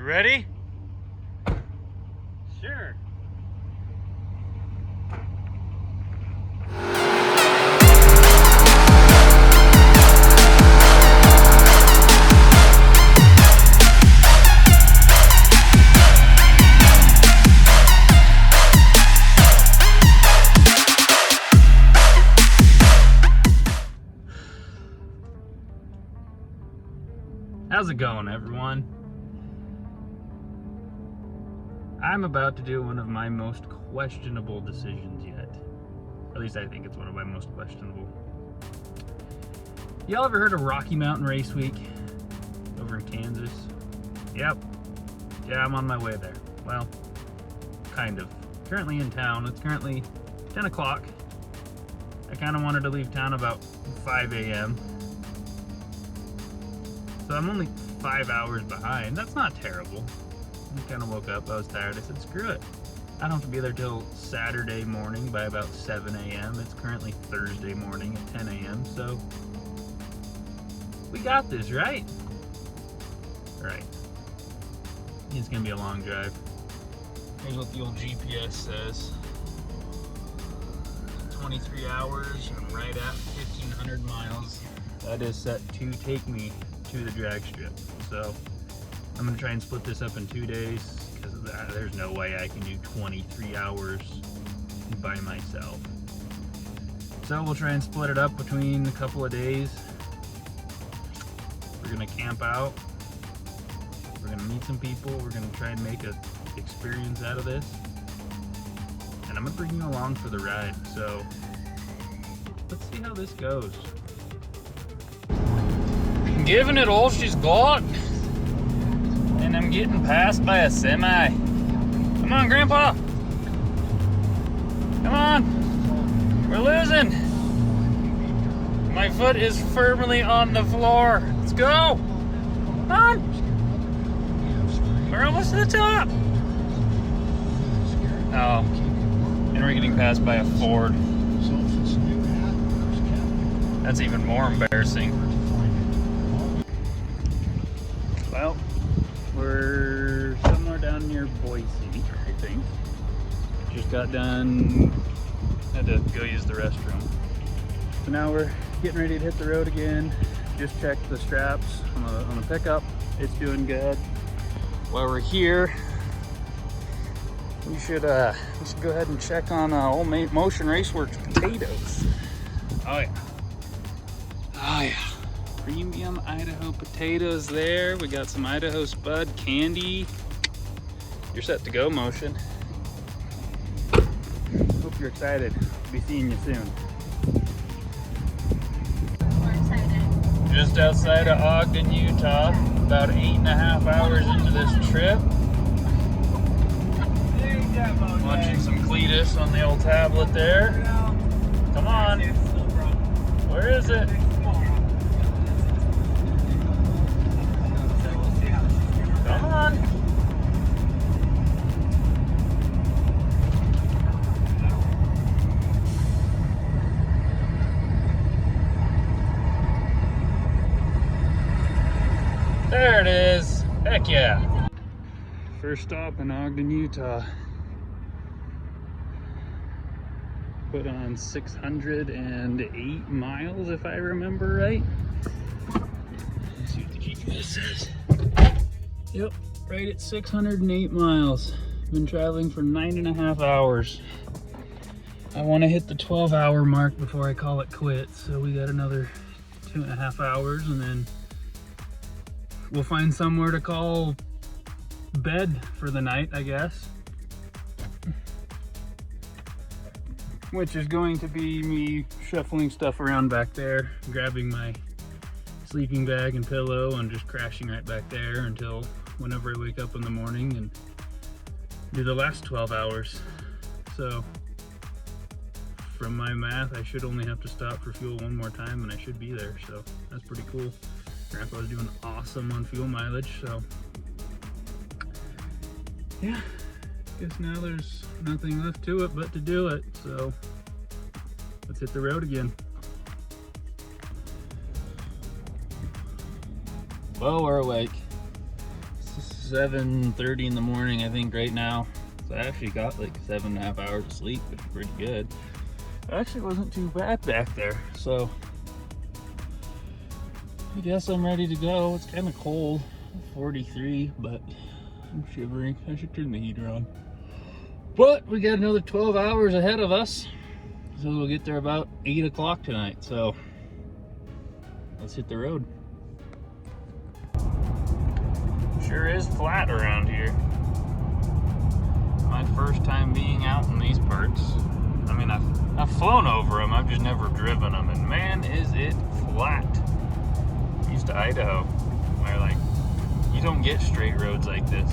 ready? Sure. How's it going, everyone? I'm about to do one of my most questionable decisions yet. At least I think it's one of my most questionable. Y'all ever heard of Rocky Mountain Raceweek over in Kansas? Yep. Yeah, I'm on my way there. Well, kind of. Currently in town. It's currently 10 o'clock. I kind of wanted to leave town about 5 a.m. So I'm only 5 hours behind. That's not terrible. I kind of woke up, I was tired. I said, screw it. I don't have to be there till Saturday morning by about 7 a.m. It's currently Thursday morning at 10 a.m. So we got this, right? Right. It's gonna be a long drive. Here's what the old GPS says. 23 hours and right at 1,500 miles. That is set to take me to the drag strip. So I'm gonna try and split this up in 2 days because there's no way I can do 23 hours by myself. So we'll try and split it up between a couple of days. We're gonna camp out. We're gonna meet some people. We're gonna try and make an experience out of this. And I'm gonna bring you along for the ride. So let's see how this goes. Giving it all she's got, and I'm getting passed by a semi. Come on, Grandpa. Come on. We're losing. My foot is firmly on the floor. Let's go. Come on. We're almost to the top. Oh, and we're getting passed by a Ford. That's even more embarrassing. Well, we're somewhere down near Boise, I think. Just got done, had to go use the restroom. So now we're getting ready to hit the road again. Just checked the straps on the pickup. It's doing good. While we're here, we should go ahead and check on old Motion Raceworks potatoes. Oh yeah. Oh yeah. Premium Idaho potatoes there. We got some Idaho Spud candy. You're set to go, Motion. Hope you're excited. Be seeing you soon. We're excited. Just outside of Ogden, Utah. About 8.5 hours into this trip. Watching some Cletus on the old tablet there. Come on. Where is it? Come on. There it is. Heck yeah. First stop in Ogden, Utah. Put on 608 miles if I remember right. Let's see what the GPS says. Yep, right at 608 miles. Been traveling for 9.5 hours. I want to hit the 12-hour mark before I call it quits. So we got another 2.5 hours, and then we'll find somewhere to call bed for the night, I guess. Which is going to be me shuffling stuff around back there, grabbing my sleeping bag and pillow and just crashing right back there until whenever I wake up in the morning and do the last 12 hours. So from my math, I should only have to stop for fuel one more time and I should be there. So that's pretty cool. Grandpa's doing awesome on fuel mileage. So yeah, guess now there's nothing left to it but to do it. So let's hit the road again. Well, we're awake. 7:30 in the morning, I think, right now. So I actually got like 7.5 hours of sleep, which is pretty good. It actually wasn't too bad back there, so I guess I'm ready to go. It's kind of cold, 43, but I'm shivering. I should turn the heater on. But we got another 12 hours ahead of us, so we'll get there about 8 o'clock tonight. So let's hit the road. Sure is flat around here. My first time being out in these parts. I mean, I've flown over them, I've just never driven them, and man, is it flat. Used to Idaho, where like, you don't get straight roads like this.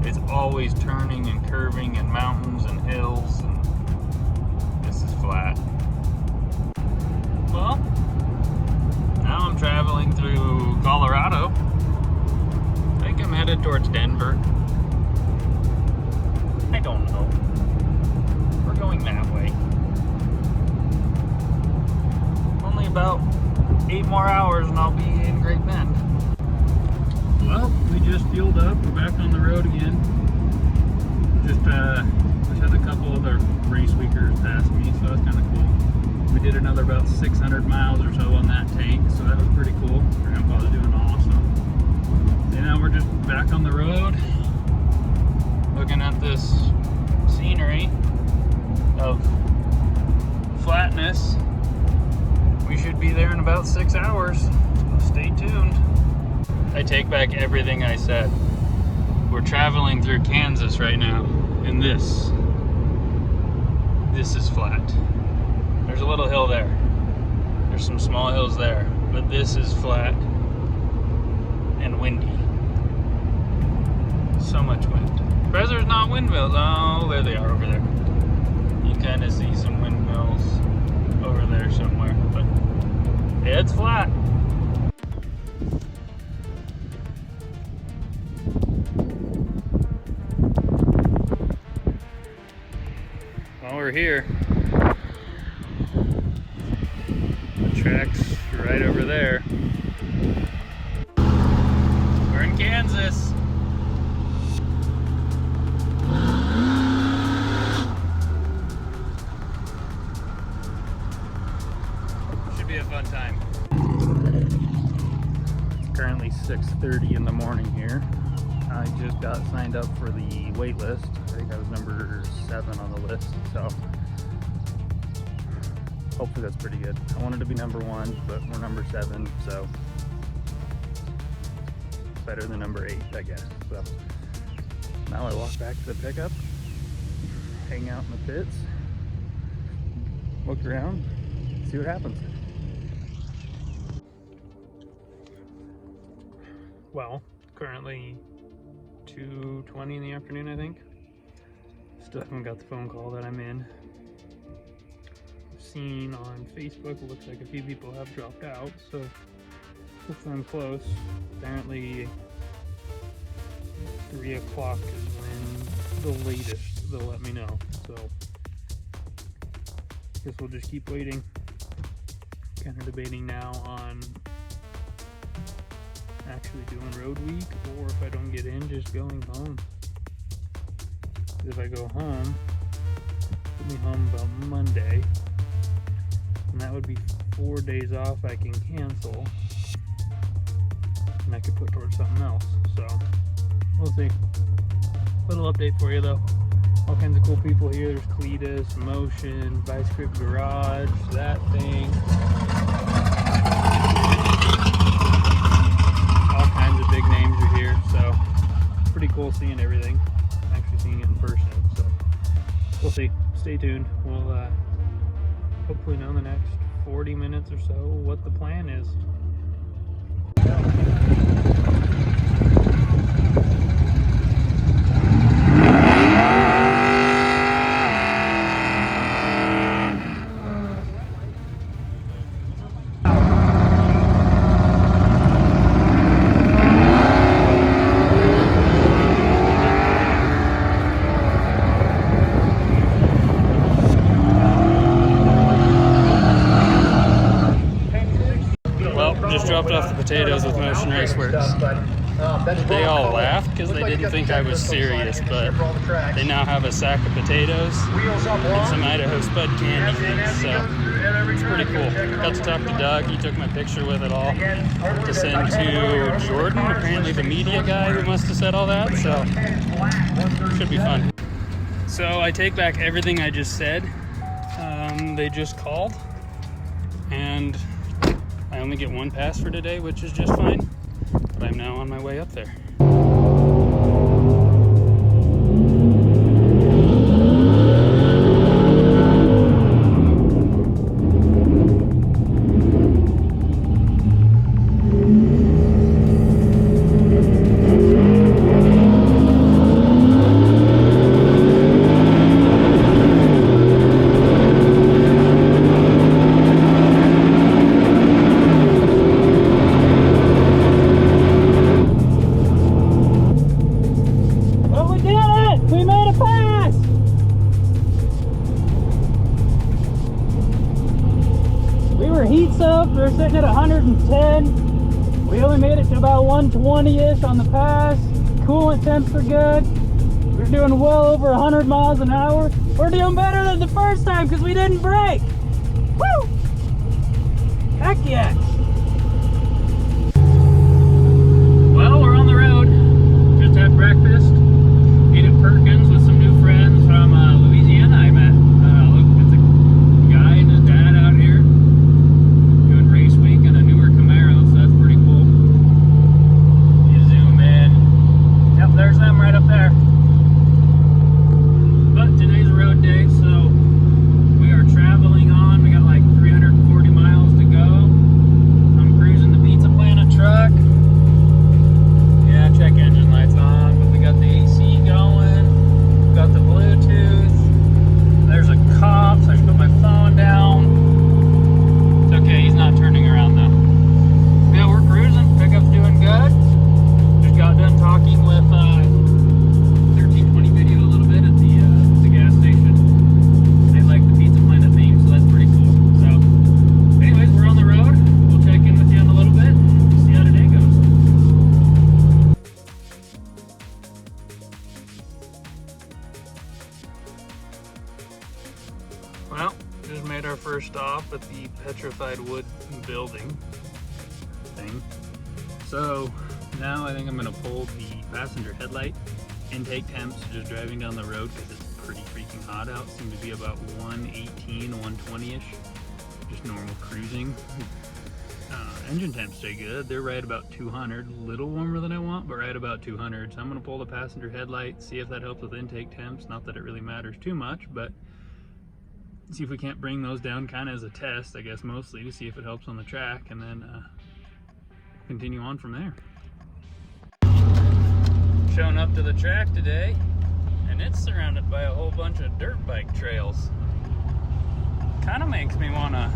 It's always turning and curving and mountains and hills, and this is flat. Well, now I'm traveling through Colorado. I think I'm headed towards Denver. I don't know. We're going that way. Only about 8 more hours and I'll be in Great Bend. Well, we just fueled up. We're back on the road again. Just had a couple other Raceweekers pass me, so that's kind of cool. We did another about 600 miles or so on that tank, so that was pretty cool. Grandpa's doing awesome. And now we're just back on the road, looking at this scenery of flatness. We should be there in about 6 hours, so stay tuned. I take back everything I said. We're traveling through Kansas right now, and this is flat. There's a little hill there. There's some small hills there, but this is flat and windy. So much wind. Surprised there's not windmills. Oh, there they are over there. You kind of see some windmills over there somewhere, but yeah, it's flat. Well, we're here. The track's right over there. We're in Kansas. Should be a fun time. It's currently 6:30 in the morning here. I just got signed up for the wait list. I think I was number 7 on the list, so hopefully that's pretty good. I wanted to be number 1, but we're number 7, so better than number 8, I guess. So now I walk back to the pickup, hang out in the pits, look around, see what happens. Well, currently 2:20 in the afternoon, I think. Still haven't got the phone call that I'm in. I've seen on Facebook, it looks like a few people have dropped out, so hopefully I'm close. Apparently 3 o'clock is when the latest they'll let me know, so guess we'll just keep waiting. Kind of debating now on actually doing road week, or if I don't get in, just going home. If I go home, put me home about Monday, and that would be 4 days off I can cancel, and I could put towards something else. So we'll see. Little update for you though. All kinds of cool people here. There's Cletus, Motion, Vice Grip Garage, that thing. All kinds of big names are here, so pretty cool seeing everything. Actually seeing it in person, so we'll see. Stay tuned. We'll hopefully know in the next 40 minutes or so what the plan is. Well, Ocean Raceworks. They all laughed because they didn't think I was serious, but they now have a sack of potatoes and some Idaho Spud candy things, so it's pretty cool. Got to talk to Doug. He took my picture with it all to send to Jordan, apparently the media guy who must have said all that, so should be fun. So I take back everything I just said. They just called, and I only get one pass for today, which is just fine. But I'm now on my way up there. We're sitting at 110. We only made it to about 120-ish on the pass. Coolant temps are good. We're doing well over 100 miles an hour. We're doing better than the first time because we didn't brake. Woo! Heck yes! Well, we're on the road. Just had breakfast. Ate at Perkins with some new friends from Louisiana I met. Look, it's a guy and his dad out here doing Raceweek in a newer Camaro, so that's pretty cool. You zoom in. Yep, there's them right up there. But today's a road day, so we are traveling on. We got like 340 miles to go. I'm cruising the Pizza Planet truck. Yeah, check engine lights on, but we got the AC going. We got the Bluetooth. There's a cop, so I should put my phone down. It's okay, he's not turning around though. Yeah, we're cruising. Pickup's doing good. Just got done talking with 1320 video a little bit at the gas station. They like the Pizza Planet theme, so that's pretty cool. So, anyways, we're on the road. We'll check in with you in a little bit. See how today goes. Well, just made our first stop at the petrified wood building thing. So now I think I'm gonna pull the passenger headlight intake temps just driving down the road because it's pretty freaking hot out. Seem to be about 118, 120-ish, just normal cruising. Engine temps stay good. They're right about 200, a little warmer than I want, but right about 200. So I'm gonna pull the passenger headlight, see if that helps with intake temps. Not that it really matters too much, but see if we can't bring those down kind of as a test, I guess, mostly to see if it helps on the track, and then continue on from there. Showing up to the track today, and it's surrounded by a whole bunch of dirt bike trails. Kind of makes me want to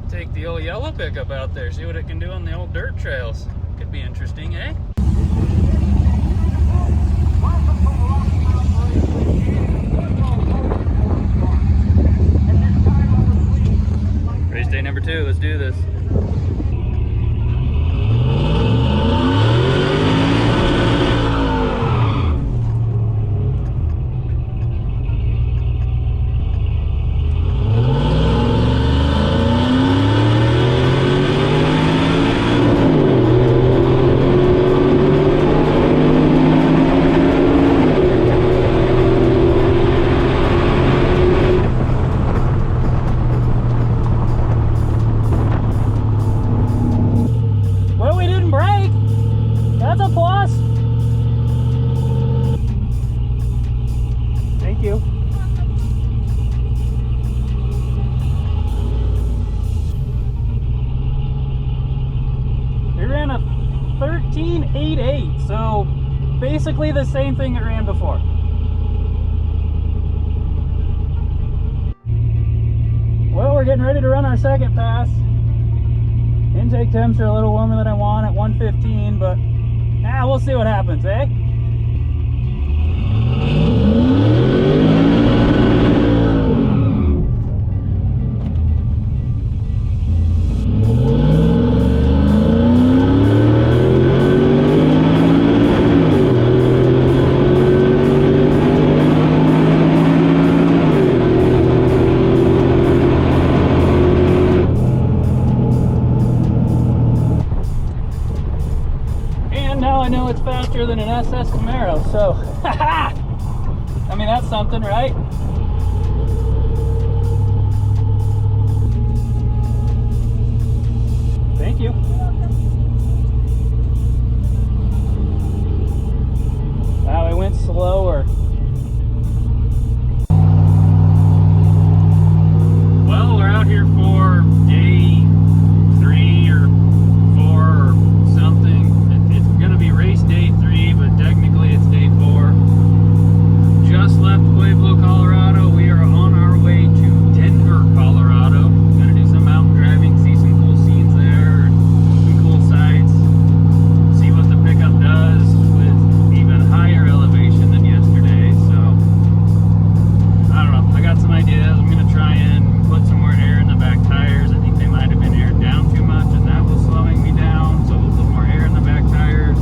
take the old yellow pickup out there, see what it can do on the old dirt trails. Could be interesting, eh? Race day number 2, let's do this. We ran a 13.88, so basically the same thing it ran before. Well, we're getting ready to run our second pass. Intake temps are a little warmer than I want at 115, but we'll see what happens, eh? I know it's faster than an SS Camaro, so I mean, that's something, right? Thank you. Wow, it went slower. Well, we're out here for day 3 or 4 or something. It's gonna be race day 3, but technically it's day 4. Just left Pueblo, Colorado. We are on our way to Denver, Colorado. Gonna do some mountain driving, see some cool scenes there, some cool sights, see what the pickup does with even higher elevation than yesterday. So I don't know, I got some ideas. I'm gonna try and put some more air in the back tires. I think they might have been aired down too much and that was slowing me down, so we'll put more air in the back tires,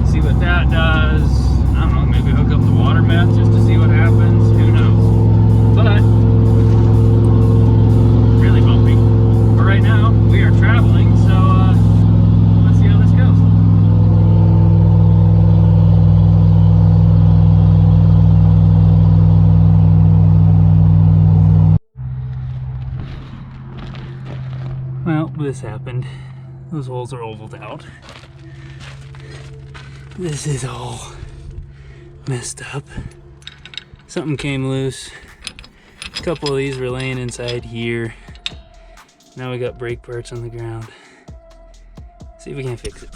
see what that does. I don't know, maybe hook up the water meth just to see what happens. Who knows? But really bumpy. But right now we are traveling, so let's see how this goes. Well, this happened. Those holes are ovaled out. This is all messed up. Something came loose. A couple of these were laying inside here. Now we got brake parts on the ground. See if we can fix it.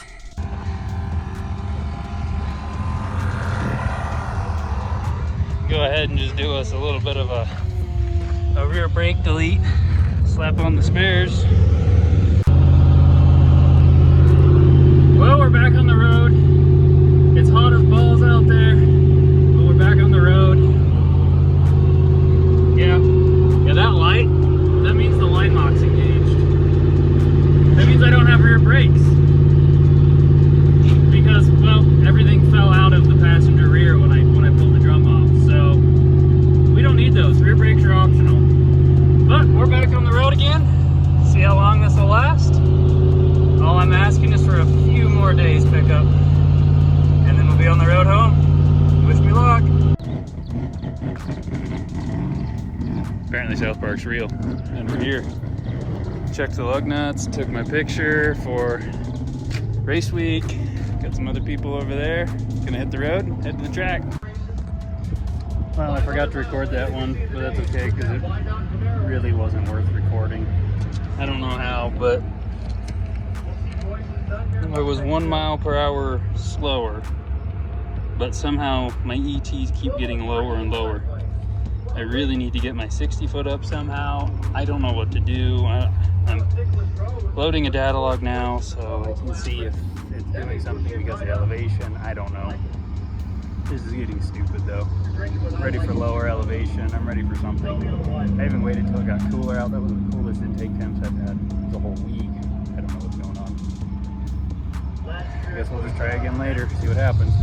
Go ahead and just do us a little bit of a rear brake delete. Slap on the spares. Well, we're back on the road. It's hot as balls out there, but we're back on the road. Yeah, that light, that means the line lock's engaged. That means I don't have rear brakes. Because, well, everything fell out of the passenger rear when I pulled the drum off. So, we don't need those. Rear brakes are optional. But we're back on the road again. See how long this will last. All I'm asking is for a few more days pickup. And then we'll be on the road home. Wish me luck. Apparently South Park's real. And we're here. Checked the lug nuts, took my picture for Raceweek. Got some other people over there. Gonna hit the road, head to the track. Well, I forgot to record that one, but that's okay because it really wasn't worth recording. I don't know how, but I was 1 mile per hour slower, but somehow my ETs keep getting lower and lower. I really need to get my 60 foot up somehow. I don't know what to do. I'm loading a data log now so I can see if it's doing something because of the elevation. I don't know. This is getting stupid though. I'm ready for lower elevation. I'm ready for something. I even waited till it got cooler out. That was the coolest intake temps I've had the whole week. I don't know what's going on. I guess we'll just try again later, see what happens.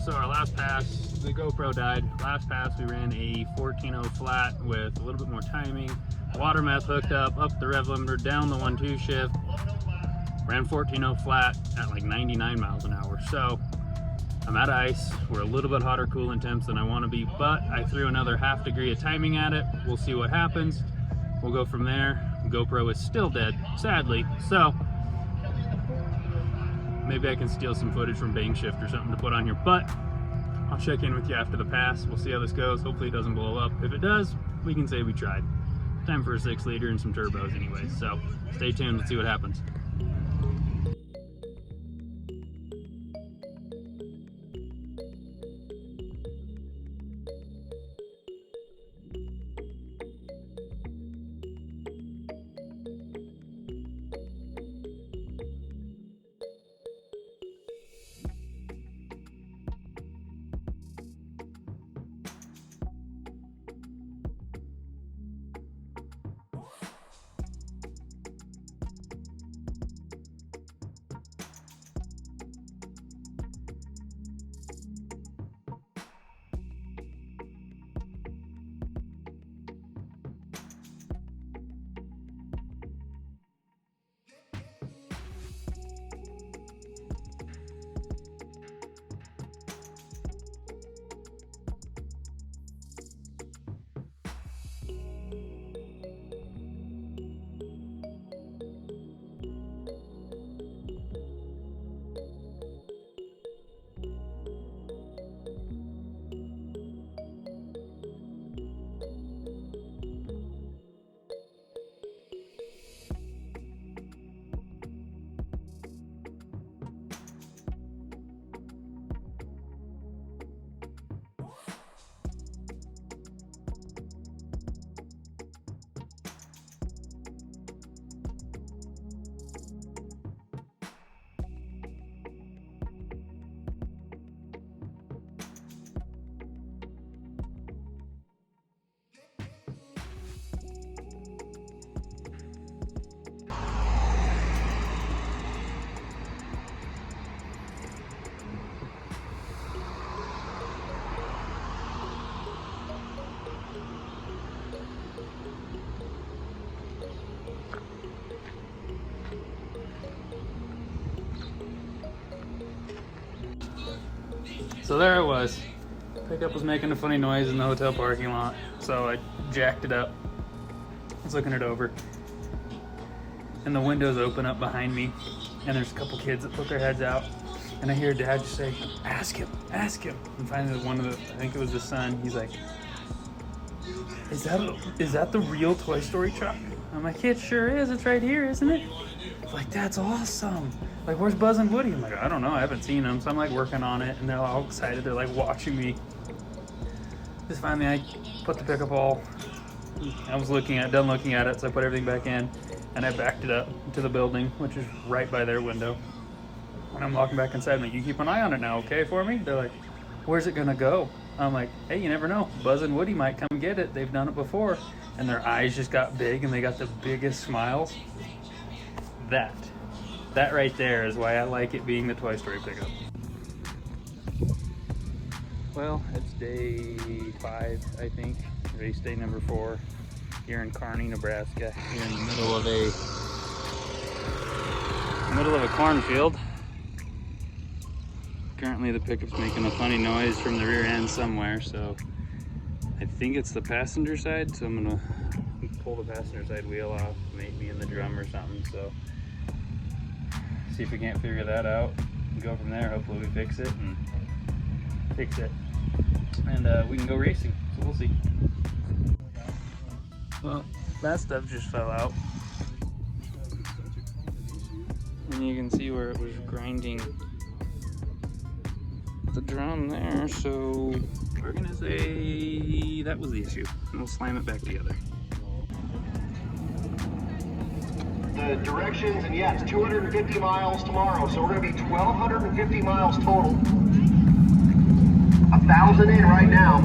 So our last pass, the GoPro died. Last pass we ran a 14.0 flat with a little bit more timing. Water meth hooked up the rev limiter, down the 1-2 shift. Ran 14.0 flat at like 99 miles an hour. So I'm at ice. We're a little bit hotter coolant temps than I want to be, but I threw another ½ degree of timing at it. We'll see what happens. We'll go from there. GoPro is still dead, sadly. So maybe I can steal some footage from Bang Shift or something to put on here, but I'll check in with you after the pass. We'll see how this goes. Hopefully it doesn't blow up. If it does, we can say we tried. Time for a 6 liter and some turbos anyway. So stay tuned, let's see what happens. So there it was. Pickup was making a funny noise in the hotel parking lot, so I jacked it up. I was looking it over, and the windows open up behind me, and there's a couple kids that put their heads out, and I hear Dad just say, ask him. And finally one of the, I think it was the son, he's like, is that the real Toy Story truck? I'm like, it sure is, it's right here, isn't it? Like, that's awesome. Like, where's Buzz and Woody? I'm like, I don't know, I haven't seen them. So I'm like working on it, and they're all excited. They're like watching me. Just finally, I put the pickup all, I was done looking at it, so I put everything back in, and I backed it up to the building, which is right by their window. And I'm walking back inside. I'm like, you keep an eye on it now, okay, for me? They're like, where's it gonna go? I'm like, hey, you never know. Buzz and Woody might come get it. They've done it before. And their eyes just got big, and they got the biggest smiles. That right there is why I like it being the Toy Story pickup. Well, it's day 5, I think. Race day number 4 here in Kearney, Nebraska. Here in the middle of a cornfield. Currently the pickup's making a funny noise from the rear end somewhere, so I think it's the passenger side, so I'm gonna pull the passenger side wheel off, maybe in the drum or something, so see if we can't figure that out and go from there. Hopefully we fix it, and we can go racing, so we'll see. Well, that stuff just fell out, and you can see where it was grinding the drum there, so we're gonna say that was the issue, and we'll slam it back together. The directions, and yeah, it's 250 miles tomorrow, so we're gonna be 1,250 miles total. 1,000 in right now.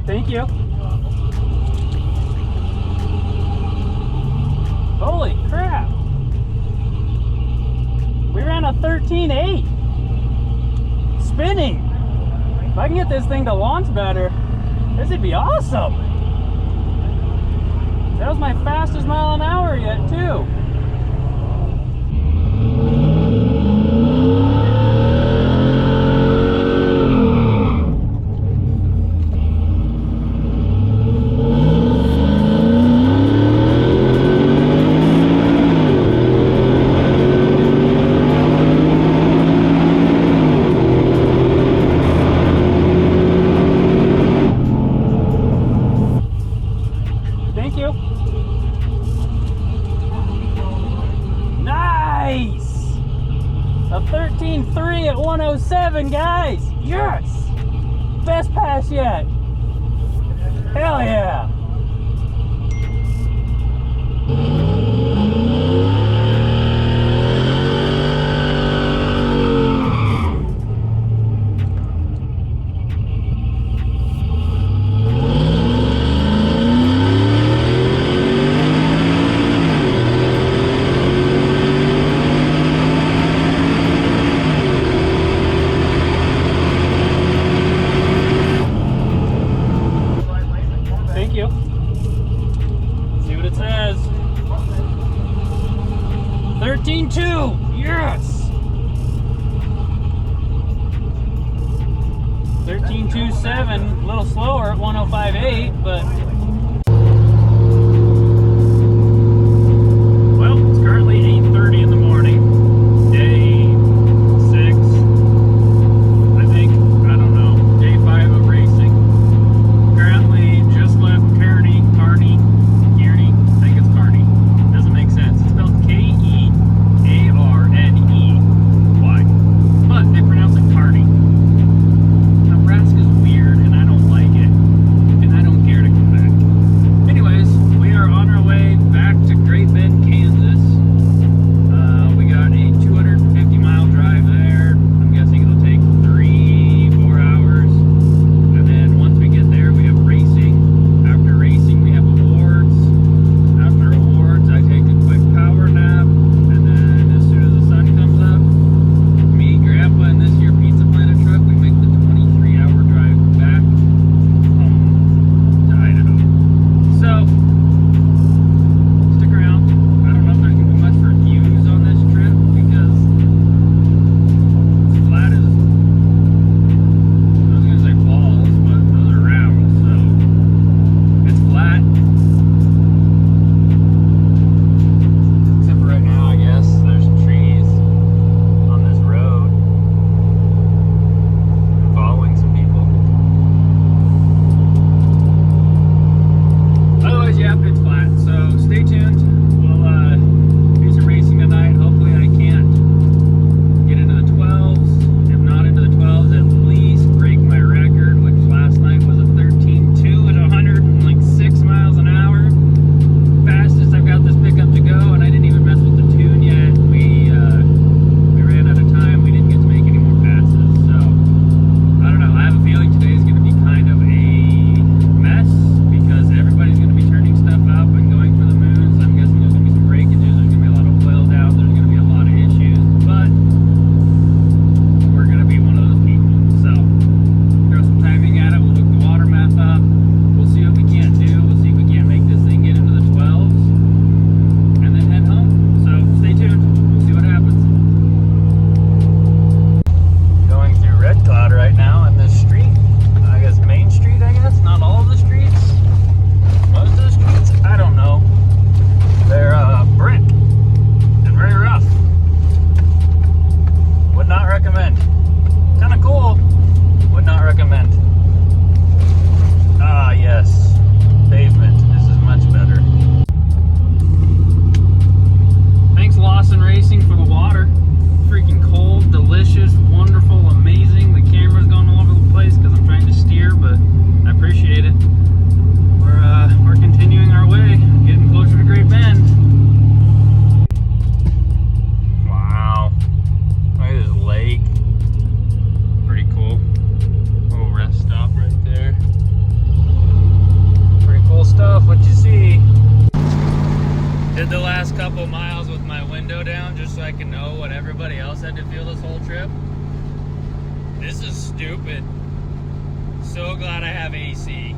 Thank you. Holy crap. We ran a 13.8. Spinning. If I can get this thing to launch better, this would be awesome. That was my fastest mile an hour yet, too. Thank you. Nice! A 13.3 at 107, guys! Yes! Best pass yet! Hell yeah! See what it says. 13.2. Yes. 13.27. A little slower at 105.8, but. Well, it's currently 8:30 in the morning. Day 6. I think. I don't know. Day 5 of racing. Currently just left Kearney. I think it's Kearney. Doesn't make sense. It's spelled Kearney, but they pronounce it Kearney. Nebraska's weird, and I don't like it, and I don't care to come back. did the last couple miles with my window down just so I can know what everybody else had to feel this whole trip. This is stupid. So glad I have AC.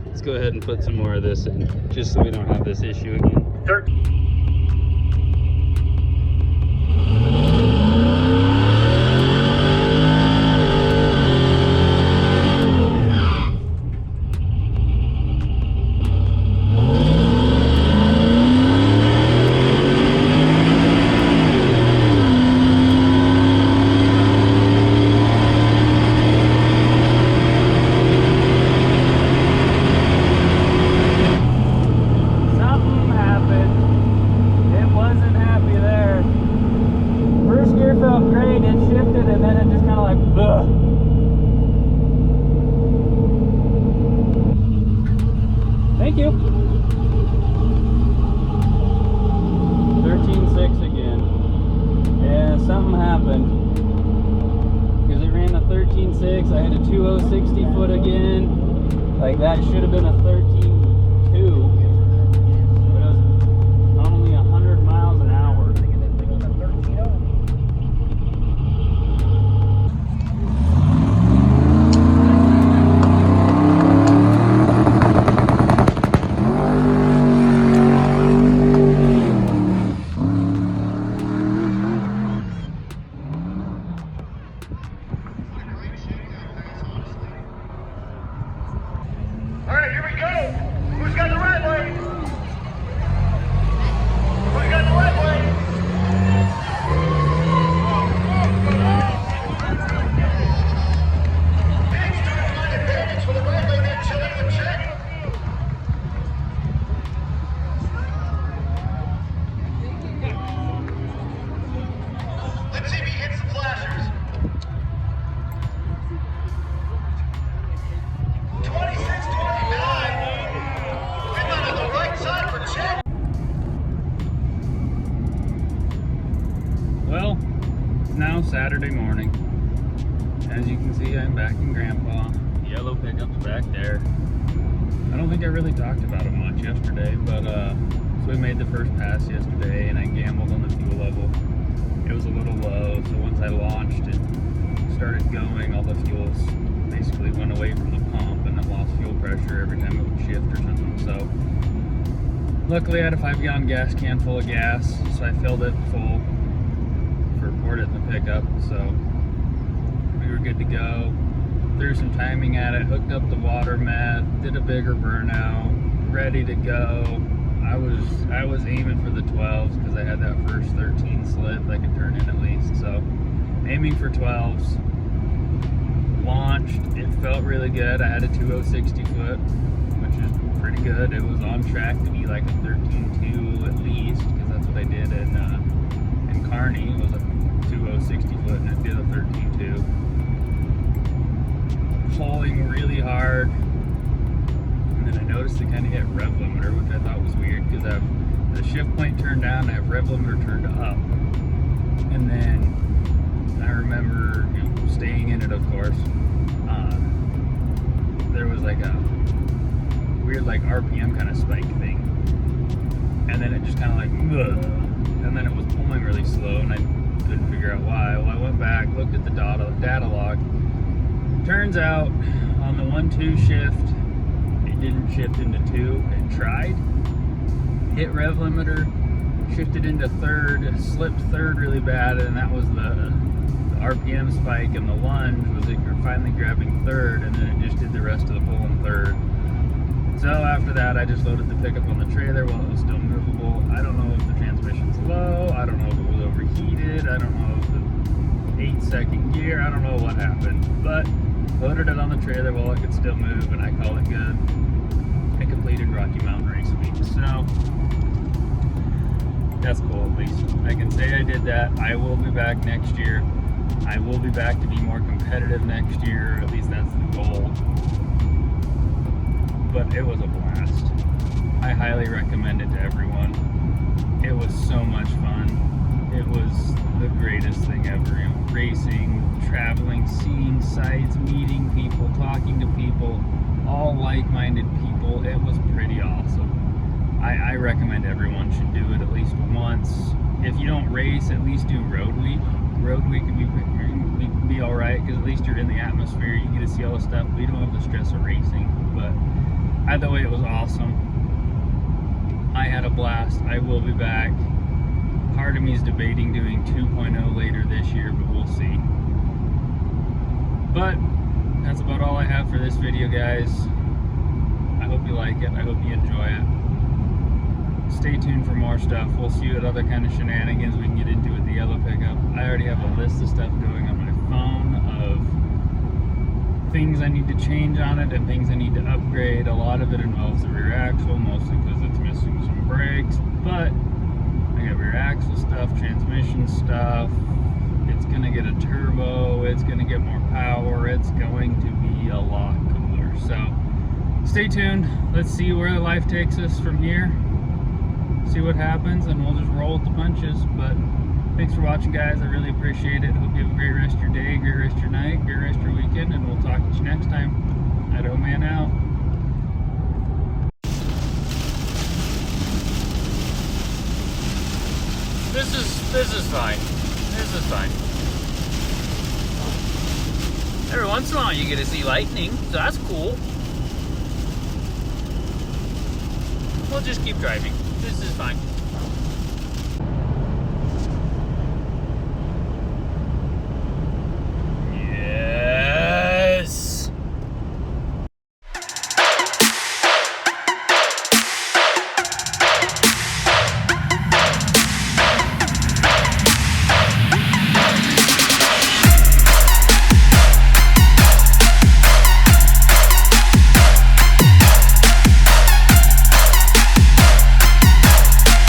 Let's go ahead and put some more of this in, just so we don't have this issue again. Thank you. 13.6 again. Yeah, something happened. Because it ran a 13.6. I had a 2060 foot again. Like that should have been a 13.2. But it was only 100 miles an hour. Well, it's now Saturday morning. As you can see, I'm back in Grandpa. Yellow pickup's back there. I don't think I really talked about it much yesterday, but so we made the first pass yesterday and I gambled on the fuel level. It was a little low, so once I launched and started going, all the fuels basically went away from the pump and it lost fuel pressure every time it would shift or something. So luckily I had a 5-gallon gas can full of gas, so I filled it full. Poured it in the pickup, so we were good to go. Threw some timing at it, hooked up the water mat, did a bigger burnout, ready to go. I was aiming for the 12s because I had that first 13 slip I could turn in at least, so aiming for 12s. Launched, it felt really good. I had a 2060 foot, which is pretty good. It was on track to be like a 13.2 at least, because that's what I did in Kearney. It was a 2060 foot and it did a 13.2. Pulling really hard, and then I noticed it kind of hit rev limiter, which I thought was weird because I have the shift point turned down, I have rev limiter turned up, and then I remember, you know, staying in it, of course. There was like a weird like RPM kind of spike thing, and then it just kind of like, ugh. And then it was pulling really slow, and I couldn't figure out why. Well, I went back, looked at the data log. Turns out, on the 1-2 shift, it didn't shift into 2. It tried, hit rev limiter, shifted into 3rd, slipped 3rd really bad, and that was the RPM spike, and the lunge was that you're finally grabbing 3rd, and then it just did the rest of the pull in 3rd. So after that, I just loaded the pickup on the trailer while it was still movable. I don't know if the transmission's low, I don't know if it was overheated, I don't know if the 8-second gear, I don't know what happened, but loaded it on the trailer while it could still move, and I call it good. I completed Rocky Mountain Raceweek, so that's cool. At least I can say I did that. I will be back next year. I will be back to be more competitive next year, at least that's the goal. But it was a blast. I highly recommend it to everyone. It was so much fun. It was the greatest thing ever. You know, racing, traveling, seeing sights, meeting people, talking to people, all like-minded people. It was pretty awesome. I recommend everyone should do it at least once. If you don't race, at least do Road Week. Road Week can be all right, because at least you're in the atmosphere. You get to see all the stuff, but you don't have the stress of racing. But either way, it was awesome. I had a blast. I will be back. Part of me is debating doing 2.0 later this year, but we'll see. But that's about all I have for this video, guys. I hope you like it. I hope you enjoy it. Stay tuned for more stuff. We'll see what other kind of shenanigans we can get into with the yellow pickup. I already have a list of stuff going on my phone of things I need to change on it and things I need to upgrade. A lot of it involves the rear axle, mostly because it's missing some brakes, but I got rear axle stuff, transmission stuff. It's gonna get a turbo, it's gonna get more power, it's going to be a lot cooler. So stay tuned. Let's see where life takes us from here. See what happens, and we'll just roll with the punches. But thanks for watching, guys. I really appreciate it. Hope you have a great rest of your day, great rest of your night, great rest of your weekend, and we'll talk to you next time. Idaho Man out. This is fine. This is fine. Every once in a while you get to see lightning, so that's cool. We'll just keep driving. This is fine.